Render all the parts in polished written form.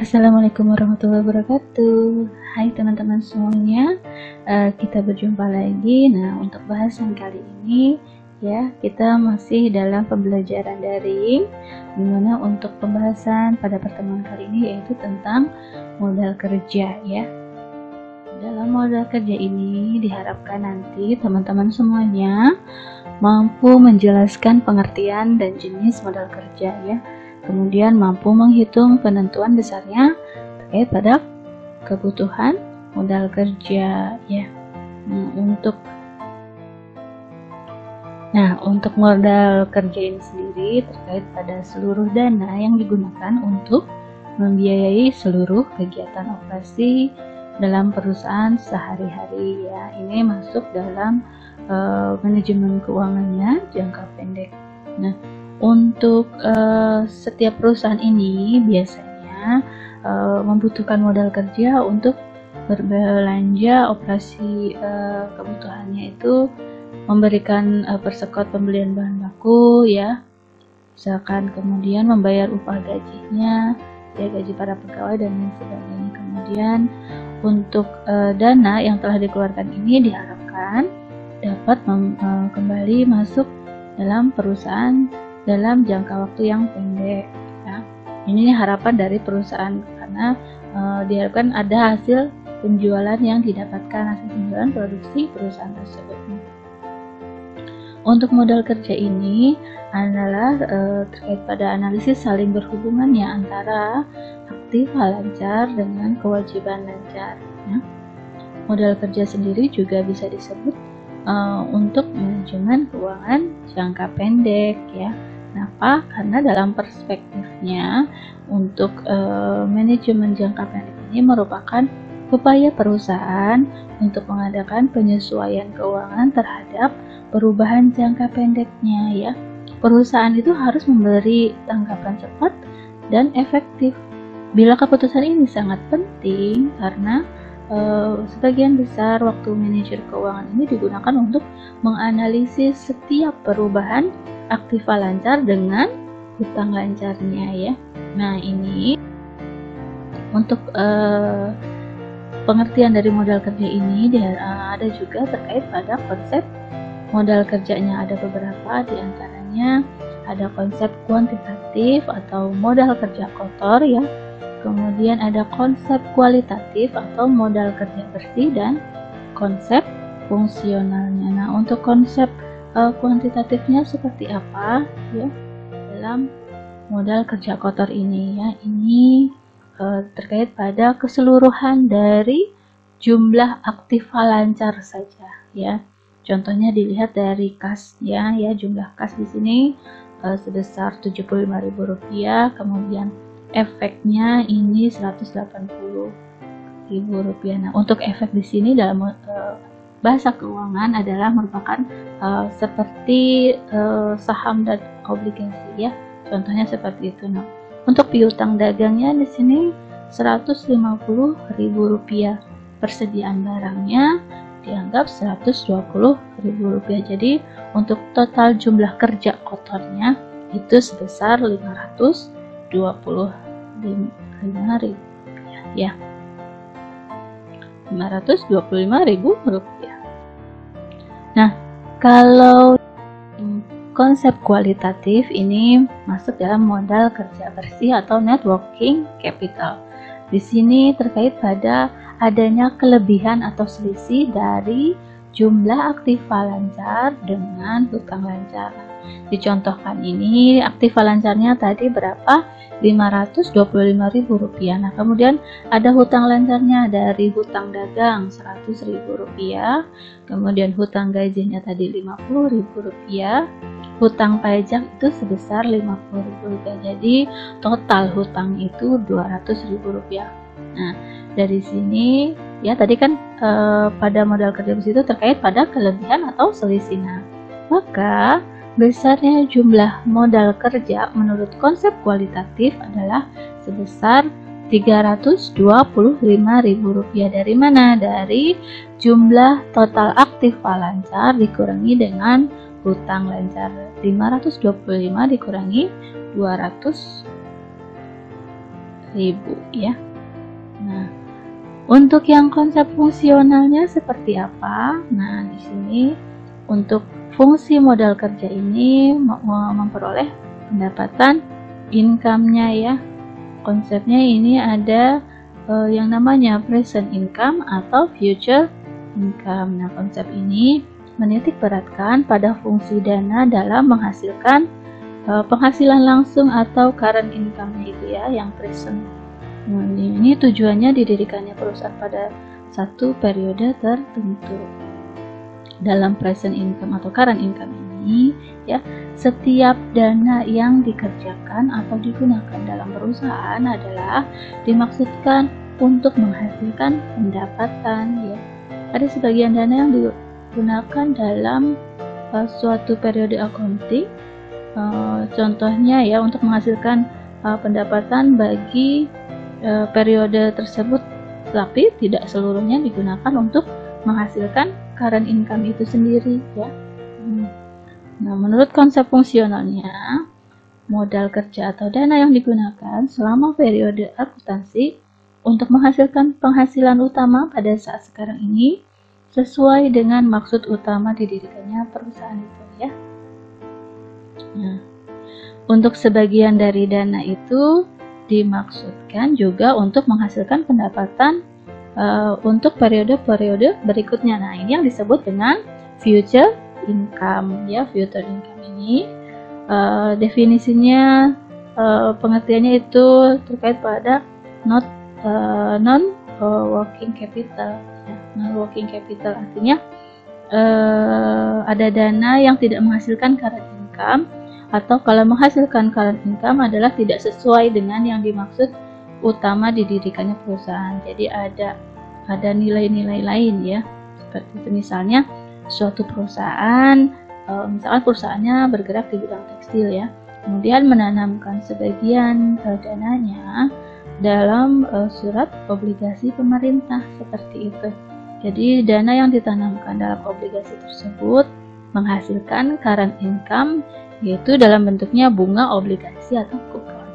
Assalamualaikum warahmatullahi wabarakatuh. Hai teman-teman semuanya, kita berjumpa lagi. Nah, untuk bahasan kali ini ya, kita masih dalam pembelajaran daring, dimana untuk pembahasan pada pertemuan kali ini yaitu tentang modal kerja ya. Dalam modal kerja ini diharapkan nanti teman-teman semuanya mampu menjelaskan pengertian dan jenis modal kerja ya. Kemudian mampu menghitung penentuan besarnya terkait pada kebutuhan modal kerja ya. Untuk modal kerja ini sendiri terkait pada seluruh dana yang digunakan untuk membiayai seluruh kegiatan operasi dalam perusahaan sehari-hari ya. Ini masuk dalam manajemen keuangannya jangka pendek. Nah, untuk setiap perusahaan ini biasanya membutuhkan modal kerja untuk berbelanja operasi kebutuhannya itu memberikan persekot pembelian bahan baku ya, misalkan kemudian membayar upah gajinya ya, gaji para pegawai dan lain sebagainya. Kemudian untuk dana yang telah dikeluarkan ini diharapkan dapat kembali masuk dalam perusahaan dalam jangka waktu yang pendek ya. Ini harapan dari perusahaan karena diharapkan ada hasil penjualan yang didapatkan, hasil penjualan produksi perusahaan tersebut. Untuk modal kerja ini adalah terkait pada analisis saling berhubungannya antara aktiva lancar dengan kewajiban lancar ya. Modal kerja sendiri juga bisa disebut untuk manajemen keuangan jangka pendek ya. Kenapa? Karena dalam perspektifnya untuk manajemen jangka pendek ini merupakan upaya perusahaan untuk mengadakan penyesuaian keuangan terhadap perubahan jangka pendeknya ya. Perusahaan itu harus memberi tanggapan cepat dan efektif. Bila keputusan ini sangat penting karena sebagian besar waktu manajer keuangan ini digunakan untuk menganalisis setiap perubahan aktiva lancar dengan hutang lancarnya ya. Nah, ini untuk pengertian dari modal kerja ini ada juga terkait pada konsep modal kerjanya. Ada beberapa diantaranya ada konsep kuantitatif atau modal kerja kotor ya. Kemudian ada konsep kualitatif atau modal kerja bersih dan konsep fungsionalnya. Nah, untuk konsep kuantitatifnya seperti apa ya dalam modal kerja kotor ini ya. Ini terkait pada keseluruhan dari jumlah aktiva lancar saja ya. Contohnya dilihat dari kas ya, jumlah kas di sini sebesar Rp75.000, kemudian efeknya ini Rp180.000. Nah, untuk efek di sini dalam bahasa keuangan adalah merupakan seperti saham dan obligasi ya. Contohnya seperti itu. Nah, untuk piutang dagangnya di sini Rp150.000. Persediaan barangnya dianggap Rp120.000. Jadi untuk total jumlah kerja kotornya itu sebesar Rp525.000 ya. Rp525.000. Nah, kalau konsep kualitatif ini masuk dalam modal kerja bersih atau net working capital. Di sini terkait pada adanya kelebihan atau selisih dari jumlah aktiva lancar dengan hutang lancar. Dicontohkan ini aktiva lancarnya tadi berapa? Rp525.000. Nah, kemudian ada hutang lancarnya dari hutang dagang Rp100.000, kemudian hutang gajinya tadi Rp50.000, hutang pajak itu sebesar Rp50.000. Jadi total hutang itu Rp200.000. Nah, dari sini ya tadi kan pada modal kerja bersih itu terkait pada kelebihan atau selisih. Nah, maka besarnya jumlah modal kerja menurut konsep kualitatif adalah sebesar Rp325.000. Dari mana? Dari jumlah total aktiva lancar dikurangi dengan hutang lancar. 525 dikurangi 200 ya. Nah, untuk yang konsep fungsionalnya seperti apa? Nah, di sini untuk fungsi modal kerja ini memperoleh pendapatan income-nya ya. Konsepnya ini ada yang namanya present income atau future income. Nah, konsep ini menitik beratkan pada fungsi dana dalam menghasilkan penghasilan langsung atau current income-nya itu ya, yang present. Nah, ini tujuannya didirikannya perusahaan pada satu periode tertentu. Dalam present income atau current income ini ya, setiap dana yang dikerjakan atau digunakan dalam perusahaan adalah dimaksudkan untuk menghasilkan pendapatan ya. Ada sebagian dana yang digunakan dalam suatu periode accounting, contohnya ya untuk menghasilkan pendapatan bagi periode tersebut, tapi tidak seluruhnya digunakan untuk menghasilkan current income itu sendiri ya. Nah, menurut konsep fungsionalnya, modal kerja atau dana yang digunakan selama periode akuntansi untuk menghasilkan penghasilan utama pada saat sekarang ini sesuai dengan maksud utama didirikannya perusahaan itu ya. Nah, untuk sebagian dari dana itu dimaksudkan juga untuk menghasilkan pendapatan untuk periode-periode berikutnya. Nah, ini yang disebut dengan future income ya. Future income ini definisinya, pengertiannya itu terkait pada non working capital ya. Non working capital artinya ada dana yang tidak menghasilkan current income, atau kalau menghasilkan current income adalah tidak sesuai dengan yang dimaksud utama didirikannya perusahaan. Jadi ada nilai-nilai lain ya, seperti itu. Misalnya suatu perusahaan, misalkan perusahaannya bergerak di bidang tekstil ya, kemudian menanamkan sebagian dananya dalam surat obligasi pemerintah seperti itu. Jadi dana yang ditanamkan dalam obligasi tersebut menghasilkan current income, yaitu dalam bentuknya bunga obligasi atau kupon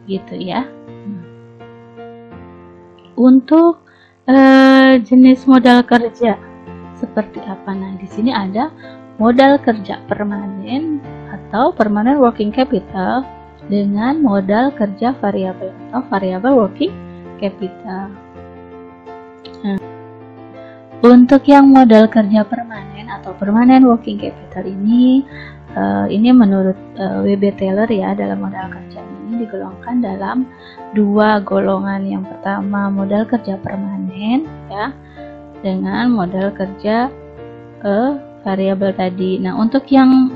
gitu ya. Untuk jenis modal kerja seperti apa? Nah, di sini ada modal kerja permanen atau permanent working capital dengan modal kerja variabel atau variable working capital. Nah, untuk yang modal kerja permanen atau permanent working capital ini menurut W.B. Taylor ya, dalam modal kerja ini digolongkan dalam dua golongan. Yang pertama modal kerja permanen ya, dengan modal kerja variabel tadi. Nah, untuk yang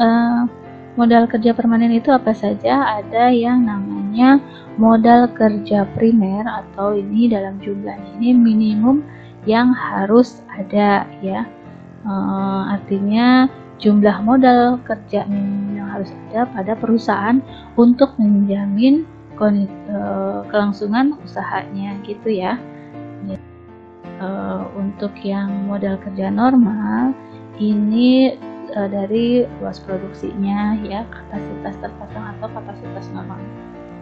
modal kerja permanen itu apa saja? Ada yang namanya modal kerja primer, atau ini dalam jumlahnya ini minimum yang harus ada ya. Artinya jumlah modal kerja minimum yang harus ada pada perusahaan untuk menjamin kelangsungan usahanya gitu ya. Untuk yang modal kerja normal ini dari luas produksinya ya, kapasitas terpasang atau kapasitas normal.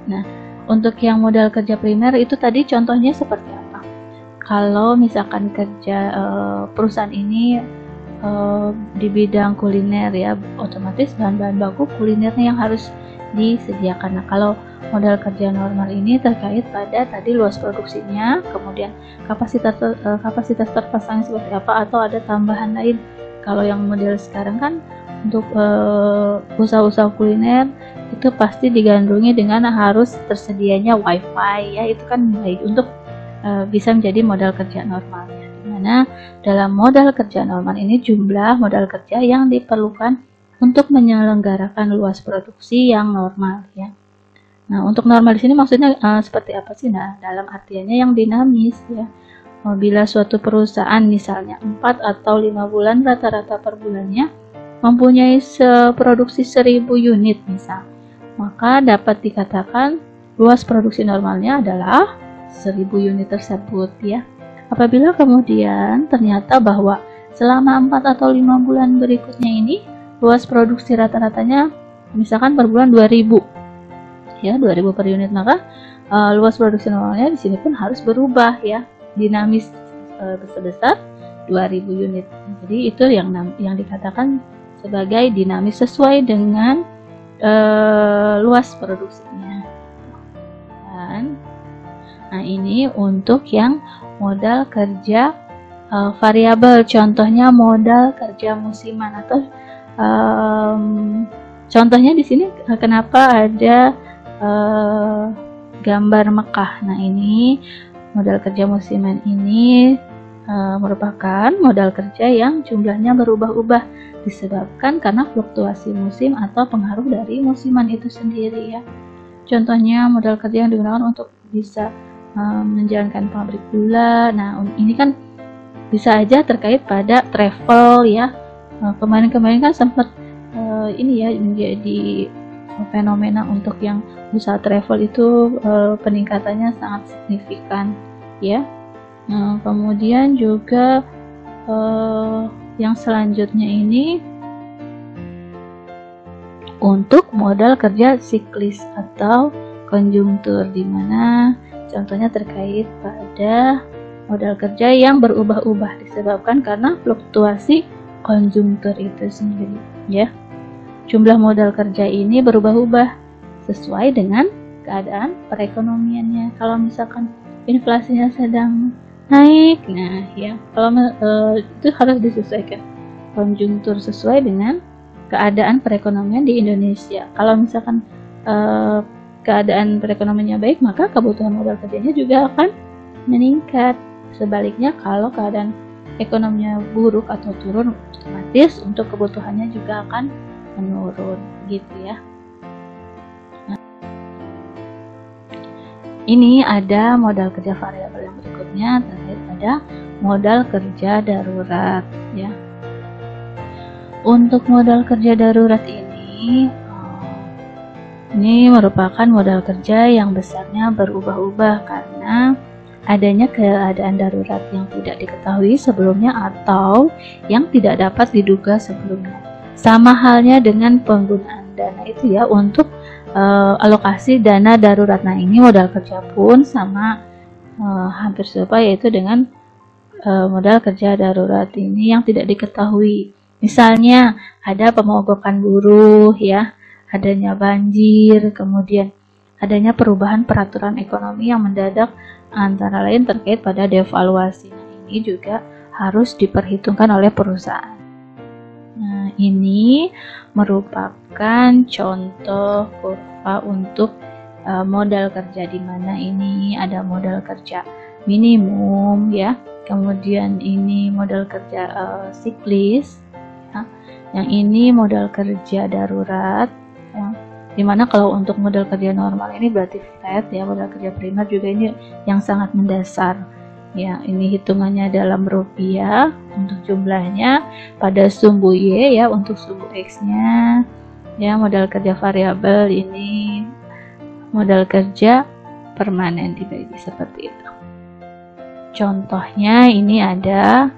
Nah, untuk yang modal kerja primer itu tadi contohnya seperti apa? Kalau misalkan kerja perusahaan ini di bidang kuliner ya, otomatis bahan-bahan baku kulinernya yang harus disediakan. Nah, kalau modal kerja normal ini terkait pada tadi luas produksinya, kemudian kapasitas terpasang seperti apa, atau ada tambahan lain. Kalau yang model sekarang kan untuk usaha-usaha kuliner itu pasti digandrungi dengan harus tersedianya wifi ya, itu kan baik untuk bisa menjadi modal kerja normalnya. Dimana dalam modal kerja normal ini jumlah modal kerja yang diperlukan untuk menyelenggarakan luas produksi yang normal ya. Nah, untuk normal di sini maksudnya seperti apa sih? Nah, dalam artiannya yang dinamis ya. Bila suatu perusahaan misalnya 4 atau 5 bulan rata-rata per bulannya mempunyai produksi 1000 unit misal, maka dapat dikatakan luas produksi normalnya adalah 1000 unit tersebut ya. Apabila kemudian ternyata bahwa selama 4 atau 5 bulan berikutnya ini luas produksi rata-ratanya misalkan per bulan 2000, ya 2000 per unit, maka luas produksi normalnya di sini pun harus berubah ya, dinamis sebesar 2000 unit. Jadi itu yang dikatakan sebagai dinamis sesuai dengan luas produksinya. Nah ini untuk yang modal kerja variabel, contohnya modal kerja musiman atau contohnya di sini kenapa ada gambar Mekah. Nah ini modal kerja musiman ini merupakan modal kerja yang jumlahnya berubah-ubah disebabkan karena fluktuasi musim atau pengaruh dari musiman itu sendiri ya. Contohnya modal kerja yang digunakan untuk bisa menjalankan pabrik gula. Nah ini kan bisa aja terkait pada travel ya. Kemarin-kemarin kan sempat ini ya menjadi fenomena untuk yang usaha travel itu peningkatannya sangat signifikan ya. Kemudian juga yang selanjutnya ini untuk modal kerja siklis atau konjungtur, di mana contohnya terkait pada modal kerja yang berubah-ubah disebabkan karena fluktuasi konjungtur itu sendiri ya. Jumlah modal kerja ini berubah-ubah sesuai dengan keadaan perekonomiannya. Kalau misalkan inflasinya sedang naik, nah ya kalau itu harus disesuaikan konjungtur sesuai dengan keadaan perekonomian di Indonesia. Kalau misalkan keadaan perekonomiannya baik, maka kebutuhan modal kerjanya juga akan meningkat. Sebaliknya kalau keadaan ekonominya buruk atau turun, otomatis untuk kebutuhannya juga akan menurun gitu ya. Nah, ini ada modal kerja variabel yang berikutnya terkait pada modal kerja darurat ya. Untuk modal kerja darurat ini merupakan modal kerja yang besarnya berubah-ubah karena adanya keadaan darurat yang tidak diketahui sebelumnya atau yang tidak dapat diduga sebelumnya. Sama halnya dengan penggunaan dana itu ya untuk alokasi dana darurat. Nah ini modal kerja pun sama hampir serupa, yaitu dengan modal kerja darurat ini yang tidak diketahui. Misalnya ada pemogokan buruh ya, adanya banjir, kemudian adanya perubahan peraturan ekonomi yang mendadak antara lain terkait pada devaluasi. Nah, ini juga harus diperhitungkan oleh perusahaan. Nah, ini merupakan contoh kurva untuk modal kerja, di mana ini ada modal kerja minimum ya, kemudian ini modal kerja siklis ya. Yang ini modal kerja darurat ya. Dimana kalau untuk modal kerja normal ini berarti flat ya, modal kerja primer juga ini yang sangat mendasar ya. Ini hitungannya dalam rupiah untuk jumlahnya pada sumbu Y ya, untuk sumbu X nya ya. Modal kerja variabel ini modal kerja permanen dibagi seperti itu. Contohnya ini ada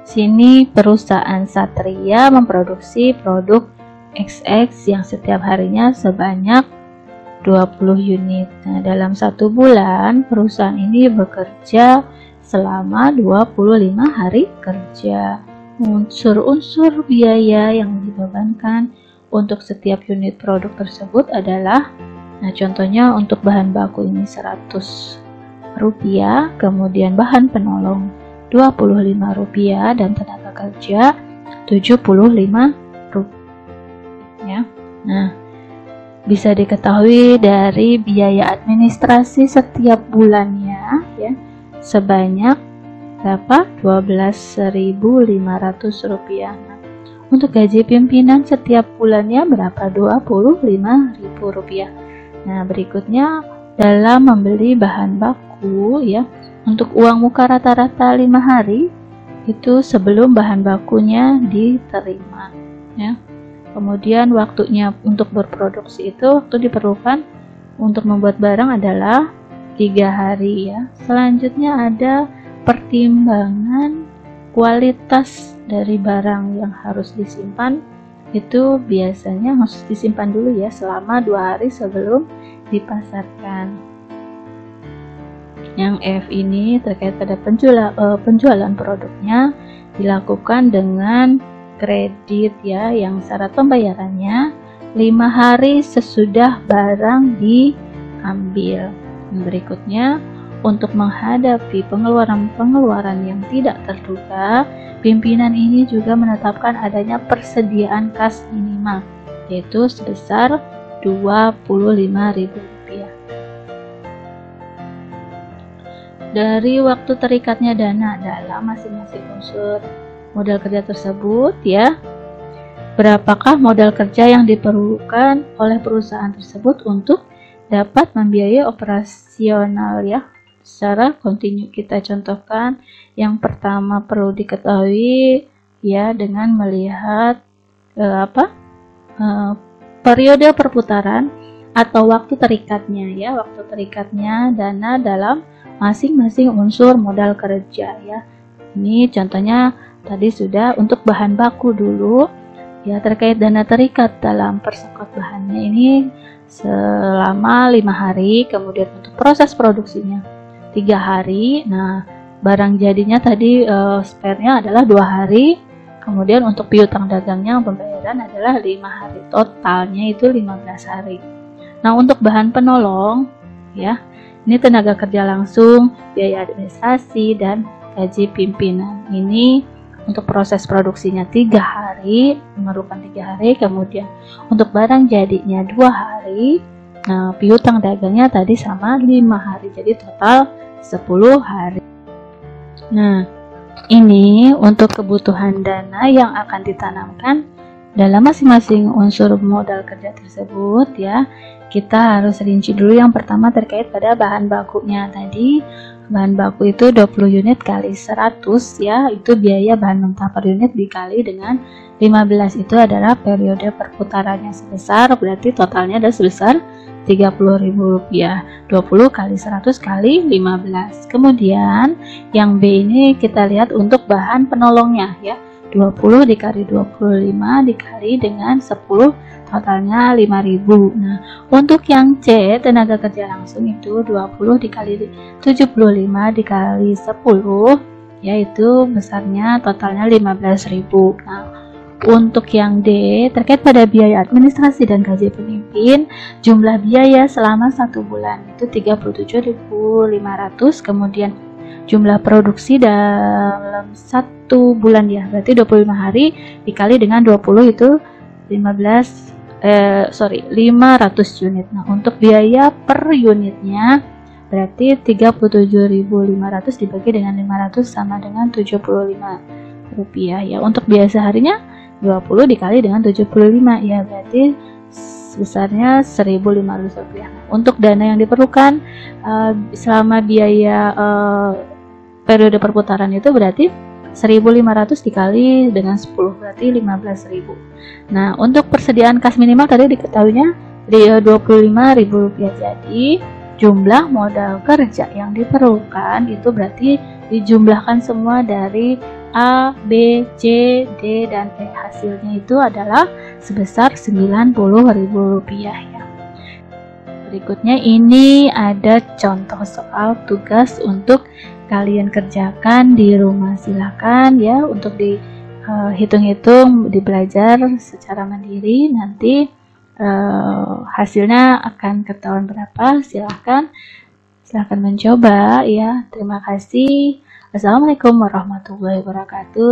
sini perusahaan Satria memproduksi produk XX yang setiap harinya sebanyak 20 unit. Nah, dalam 1 bulan perusahaan ini bekerja selama 25 hari kerja. Unsur-unsur biaya yang dibebankan untuk setiap unit produk tersebut adalah, nah contohnya untuk bahan baku ini 100 rupiah, kemudian bahan penolong 25 rupiah dan tenaga kerja 75 ya. Nah, bisa diketahui dari biaya administrasi setiap bulannya ya sebanyak berapa? 12.500 rupiah. Nah, untuk gaji pimpinan setiap bulannya berapa? 25.000 rupiah. Nah, berikutnya dalam membeli bahan baku ya, untuk uang muka rata-rata 5 hari itu sebelum bahan bakunya diterima ya. Kemudian waktunya untuk berproduksi itu waktu diperlukan untuk membuat barang adalah 3 hari ya. Selanjutnya ada pertimbangan kualitas dari barang yang harus disimpan itu biasanya harus disimpan dulu ya selama 2 hari sebelum dipasarkan. Yang F ini terkait pada penjualan produknya dilakukan dengan kredit ya, yang syarat pembayarannya 5 hari sesudah barang diambil. Berikutnya, untuk menghadapi pengeluaran yang tidak terduga, pimpinan ini juga menetapkan adanya persediaan kas minimal, yaitu sebesar Rp25.000. Dari waktu terikatnya dana dalam masing-masing unsur modal kerja tersebut ya, berapakah modal kerja yang diperlukan oleh perusahaan tersebut untuk dapat membiayai operasional ya secara kontinu. Kita contohkan yang pertama perlu diketahui ya dengan melihat periode perputaran atau waktu terikatnya ya, waktu terikatnya dana dalam masing-masing unsur modal kerja ya. Ini contohnya tadi sudah untuk bahan baku dulu ya, terkait dana terikat dalam persekot bahannya ini selama 5 hari, kemudian untuk proses produksinya 3 hari. Nah, barang jadinya tadi spare-nya adalah 2 hari, kemudian untuk piutang dagangnya pembayaran adalah 5 hari, totalnya itu 15 hari. Nah, untuk bahan penolong ya, ini tenaga kerja langsung, biaya administrasi, dan gaji pimpinan. Ini untuk proses produksinya 3 hari, memerlukan 3 hari, kemudian untuk barang jadinya 2 hari. Nah, piutang dagangnya tadi sama 5 hari, jadi total 10 hari. Nah, ini untuk kebutuhan dana yang akan ditanamkan dalam masing-masing unsur modal kerja tersebut ya. Kita harus rinci dulu. Yang pertama terkait pada bahan bakunya tadi. Bahan baku itu 20 unit kali 100 ya, itu biaya bahan mentah per unit dikali dengan 15, itu adalah periode perputarannya sebesar, berarti totalnya ada sebesar Rp30.000. 20 kali 100 kali 15. Kemudian yang B ini kita lihat untuk bahan penolongnya ya, 20 dikali 25 dikali dengan 10, totalnya 5.000. Nah, untuk yang C tenaga kerja langsung itu 20 dikali 75 dikali 10, yaitu besarnya totalnya 15.000. Nah, untuk yang D terkait pada biaya administrasi dan gaji pemimpin, jumlah biaya selama 1 bulan itu 37.500, kemudian jumlah produksi dalam 1 bulan ya, berarti 25 hari dikali dengan 20 itu 500 unit. Nah, untuk biaya per unitnya berarti 37.500 dibagi dengan 500 sama dengan Rp75 ya. Untuk biasa harinya 20 dikali dengan 75 ya, berarti sebesarnya Rp1.500. Untuk dana yang diperlukan selama biaya periode perputaran itu berarti 1.500 dikali dengan 10, berarti 15.000. Nah, untuk persediaan kas minimal tadi diketahuinya Rp25.000. Jadi jumlah modal kerja yang diperlukan itu berarti dijumlahkan semua dari A, B, C, D, dan E. Hasilnya itu adalah sebesar Rp90.000 ya. Berikutnya ini ada contoh soal tugas untuk kalian kerjakan di rumah. Silakan ya untuk dihitung-hitung, dibelajar secara mandiri. Nanti hasilnya akan ketahuan berapa. Silakan mencoba ya. Terima kasih. Assalamualaikum warahmatullahi wabarakatuh.